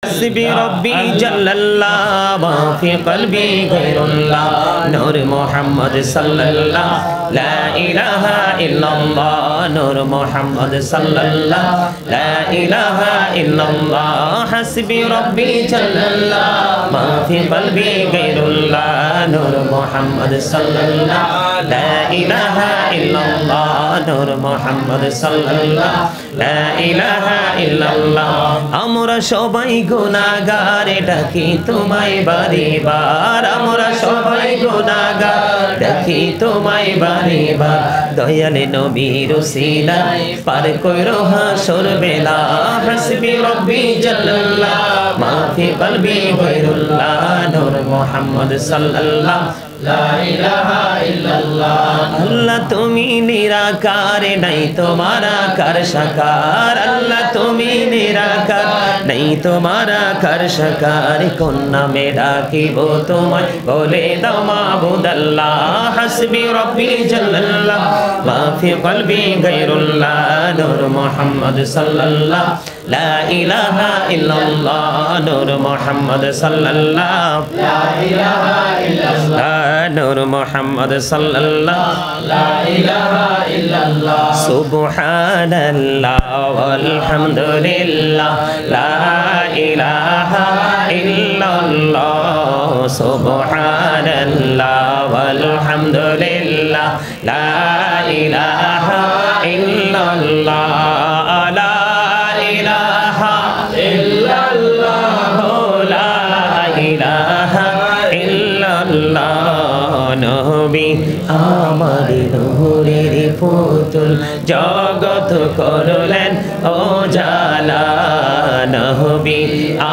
حسبي ربي جل الله ما في قلبي غير الله نور محمد صلى الله لا إله إلا الله نور محمد صلى الله لا إله إلا الله حسبي ربي جل الله ما في قلبي غير الله نور محمد صلى الله لا إله إلا الله نور محمد صلى الله لا إله إلا الله আমরা সবাই গুনাহগার ডাকি তোমায় বারে বার আমরা সবাই গুনাহগার ডাকি তোমায় বারে বার দয়ালে নবীর ওসিলায় পার কইরো হাসর বেলা হাসবি রব্বি জাল্লাল্লাহ মা ফি কলবি গায়রুল্লাহ নূর মুহাম্মদ সাল্লাল্লাহ লা ইলাহা ইল্লাল্লাহ আল্লাহ তুমি নিরাকার নাই তোমার আকার সাকার আল্লাহ তুমি নিরাকার নাই তোমার আকার সাকার কোন নামে ডাকিব তোমায় বলে দাও মাবুদ আল্লাহ হাসবি রব্বি জাল্লাল্লাহ মা ফি কলবি গায়রুল্লাহ নূর মুহাম্মদ সাল্লাল্লাহ লা ইলাহা ইল্লাল্লাহ নূর মুহাম্মদ সাল্লাল্লাহ লা ইলাহা ইল্লাল্লাহ নূর মুহাম্মদ সাল্লাল্লাহ লা ইলাহা ইল্লাল্লাহ সুবহানাল্লাহ ওয়ালহামদুলিল্লাহ লা ইলাহা ইল্লাল্লাহ সুবহানাল্লাহ ওয়ালহামদুলিল্লাহ লা ইলাহা ইল্লাল্লাহ লা ইলাহা ইল্লাল্লাহ লা ইলাহা ইল্লাল্লাহ নবী আমার নূরের পুতুল জগৎ করলেন ও জালা নবী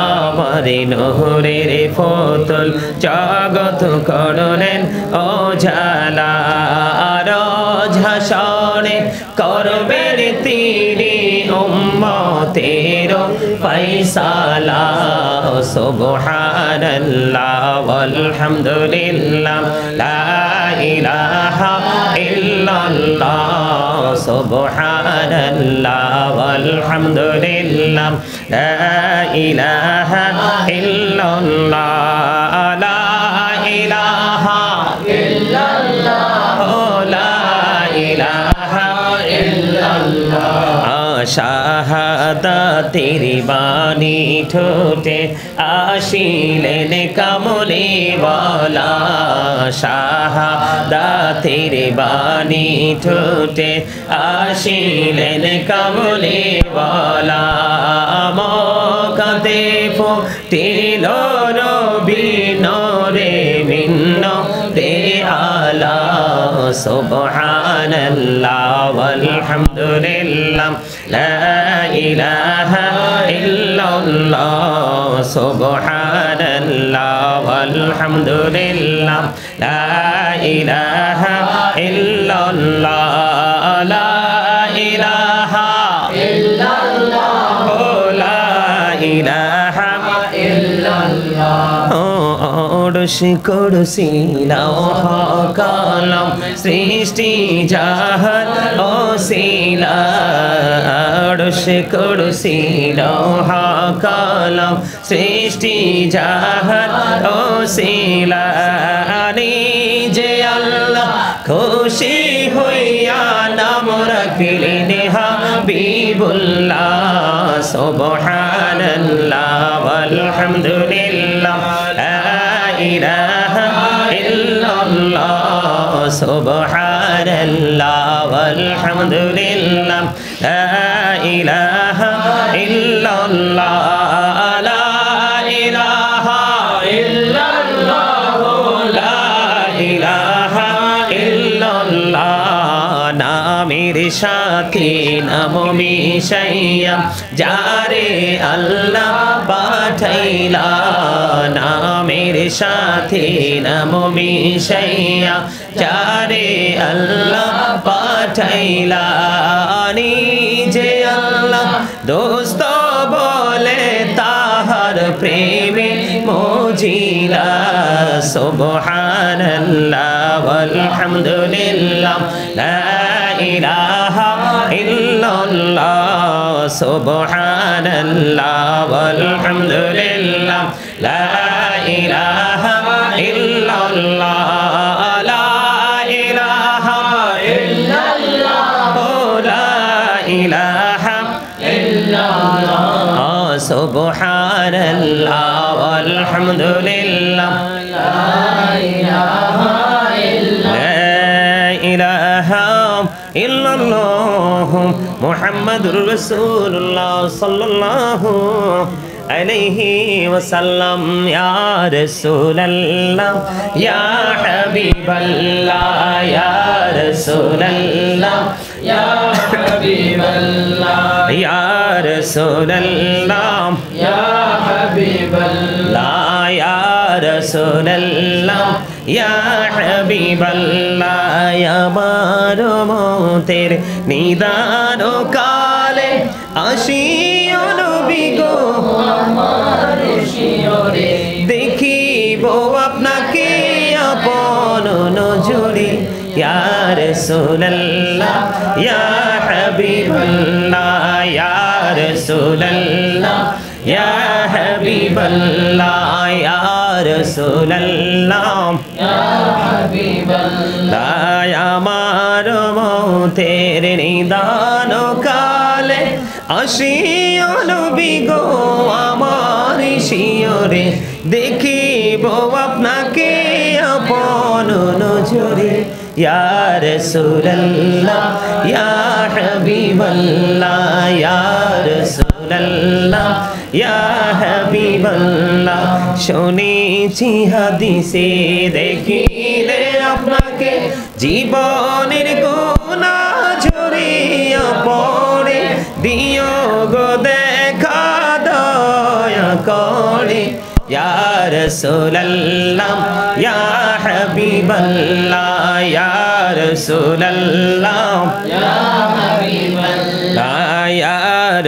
আমার নূরের পুতুল জগৎ করলেন ও জালা রোজ হাসরে করবেন তিনি উম্মতের ফয়সালা সুবহানাল্লাহ ওয়ালহামদুলিল্লাহ লা ইলাহা ইল্লাল্লাহ সুবহানাল্লাহ ওয়ালহামদুলিল্লাহ লা ইলাহা ইল্লাল্লাহ লা ইলাহা ইল্লাল্লাহ লা ইলাহা ইল্লাল্লাহ শাহাদাতের বাণী ঠোঁটে আসিলেন কামলে ওয়ালা শাহাদাতের বাণী ঠোঁটে আসিলেন কামলে ওয়ালা মকাতে ফুটিল নবী নূরে মিন্নতে আলা সুবহানাল্লাহ ওয়ালহামদুলিল্লাহ লা ইলাহা ইল্লাল্লাহ সুবহানাল্লাহ ওয়ালহামদুলিল্লাহ লা ইলাহা ইল্লাল্লাহ লা ইলাহা ইল্লাল্লাহ লা ইলাহা ইল্লাল্লাহ ওরশ কুরসি লৌহ কলম সৃষ্টি জাহান ওসিলা ওরশ কুরসি লৌহ কলম সৃষ্টি জাহান ওসিলা যে আল্লাহ খুশি হইয়া নাম রাখলেন হাবিবুল্লাহ সুবহানাল্লাহ ওয়ালহামদুলিল্লাহ লা ইলাহা ইল্লাল্লাহ সুবহানাল্লাহ ওয়ালহামদুলিল্লাহ লা ইলাহা ইল্লাল্লাহ লা ইলাহা ইল্লাল্লাহ লা ইলাহা ইল্লাল্লাহ নামের সাথে নাম মিশাইয়া যারে আল্লাহ পাঠাইলা নামের সাথে নাম মিশাইয়া যারে আল্লাহ পাঠাইলা নিজে আল্লাহ দোস্ত বলে তাহার প্রেমে মজিলা সুবহানাল্লাহ ওয়ালহামদুলিল্লাহ লা ইলাহা ইল্লাল্লাহ সুবহানাল্লাহ ওয়ালহামদুলিল্লাহ লা ইলাহা ইল্লাল্লাহ লা ইলাহা ইল্লাল্লাহ লা ইলাহা ইল্লাল্লাহ সুবহানাল্লাহ ওয়ালহামদুলিল্লাহ লা ইলাহা ইল্লাল্লাহ মুহাম্মাদুর রাসূলুল্লাহ সাল্লাল্লাহু আলাইহি ওয়াসাল্লাম ইয়া রাসূলুল্লাহ ইয়া হাবিবাল্লাহ ইয়া রাসূলুল্লাহ ইয়া হাবিবাল্লাহ ইয়া রাসূলুল্লাহ ইয়া হাবিবাল্লাহ ইয়া রাসূলুল্লাহ ইয়া হাবিবাল্লাহ আমার মতের নিদান কালে আসিও নবী গো আমার শিয়রে দেখিব আপনাকে আপন নজরে ইয়া রাসূলুল্লাহ ইয়া হাবিবাল্লাহ ইয়া রাসূলুল্লাহ ইয়া হাবিবাল্লাহ ইয়া রাসূলুল্লাহ ইয়া হাবিবাল্লাহ আমার মতের নিদান কালে আসিও নবী গো আমার শিয়রে দেখিব আপনাকে আপন নজরে ইয়া রাসূলুল্লাহ ইয়া হাবিবাল্লাহ ইয়া রাসূলুল্লাহ ইয়া হাবিবাল্লাহ শুনেছি হাদিসে দেখিলে আপনাকে জীবনের গুনাহ ঝরিয়া পড়ে দিও গো দেখা দয়া করে ইয়া রাসূলুল্লাহ ইয়া হাবিবাল্লাহ ইয়া রাসূলুল্লাহ ইয়া হাবিবাল্লাহ ইয়া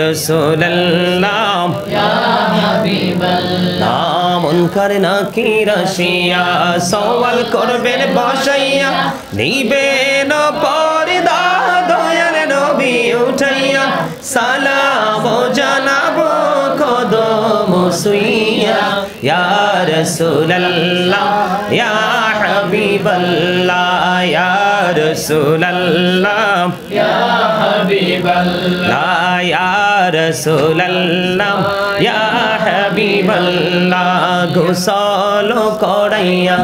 রাসূলুল্লাহ ইয়া হাবিবাল্লাহ মুনকার নাকির আসিয়া সওয়াল করবেন বসাইয়া নিবেন পর্দা দয়াল নবী উঠাইয়া সালাম জানাবো কদম সুইয়া ইয়া রাসূলুল্লাহ ইয়া হাবিবাল্লাহ ইয়া রাসূলুল্লাহ ইয়া হাবিবাল্লাহ ইয়া রাসূলুল্লাহ ইয়া হাবিবাল্লাহ গোসল করাইয়া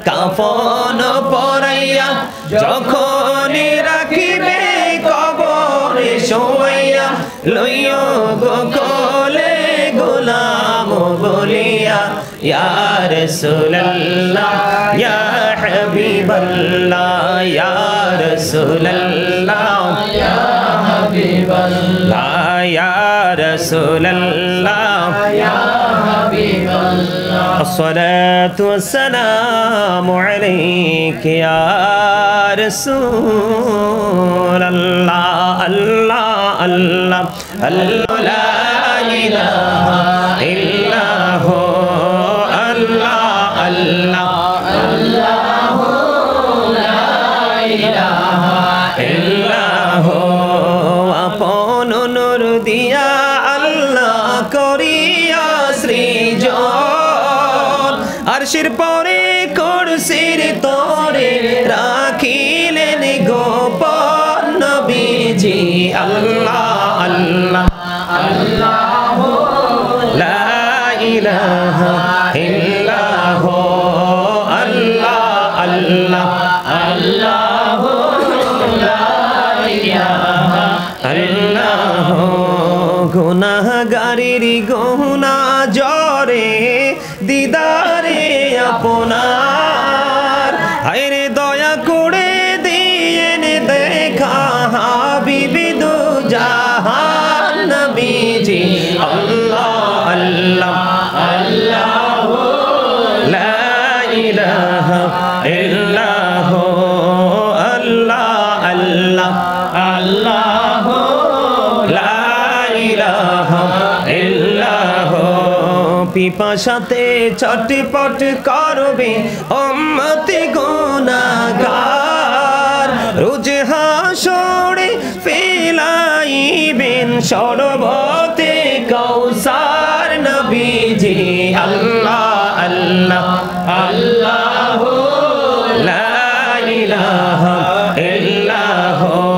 কাফন পরাইয়া যখন রাখিবে কবরে শোয়াইয়া লইও গো কোলে গোলাম বলিয়া ইয়া রাসূলুল্লাহ ইয়া হাবিবাল্লাহ ইয়া রাসূলুল্লাহ ইয়া হাবিবাল্লাহ ইয়া রাসূলুল্লাহ ইয়া হাবিবাল্লাহ الصلاة والسلام عليك يا رسول الله الله الله الله لا إله إلا هو الله الله الله لا إله إلا هو আপন নূর দিয়া আল্লাহ করিয়া সৃজন আরশের পরে কুরসির তরে রাখিলেন গোপন নবীজি আল্লাহ আল্লাহ আল্লাহ লা ইলাহা ইল্লাল্লাহ আল্লাহ আল্লাহ আল্লাহ লা ইলাহা ইল্লাল্লাহ গুনাহগারের গুনাহ জরে দিদারে আপনার হায়রে দয়া করে দিয়েন দেখা হাবিবি দু জাহান নবীজি আল্লাহ আল্লাহ আল্লাহ লা ইলাহা ইল্লাল্লাহ আল্লাহ আল্লাহ আল্লাহ লা ইলাহা ইল্লাল্লাহ পিপাসাতে চটপট করবে উম্মতে গুনাহগার রোজ হাসরে ফেলাই দিবেন সরবতে কৌসার নবীজি আল্লাহ আল্লাহ আল্লাহ